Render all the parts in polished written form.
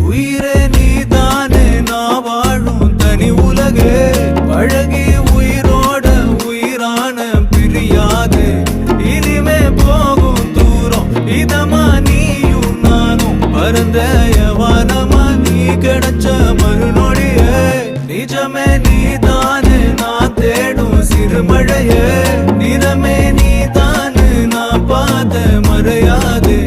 உயிரே நீதானே நான் வாழும் தனி உலகே பழகி உயிரோட உயிரான பிரியாது இனிமே போகும் தூரம் இதமா நீயும் நானும் பரந்த யவானமா நீ கிடைச்ச மறுநொடியே நிஜமே நீதானே நான் தேடும் சிறுமழையே நிறமே நீதானே நான் பார்த்த மறையாது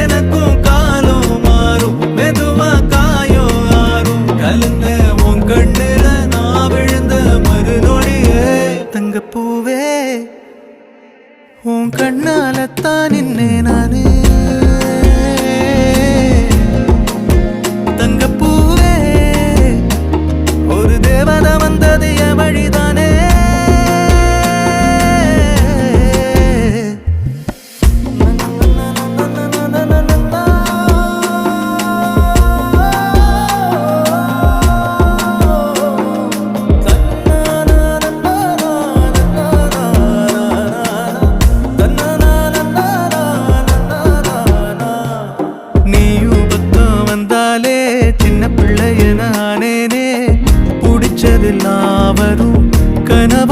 எனக்கும் காலம் மாறும் மெதுவா காயம் ஆறும் கலந்த உன் கண்ணுல நான் விழுந்த மறுநொடியே தங்கப்பூவே உன் கண்ணாலத்தான் நின்னே நானே தங்கப்பூவே ஒரு தேவதை வந்தது என் வழிதானே சின்ன பிள்ளைய நானேனே பிடிச்சதெல்லாம் வரும் கனவு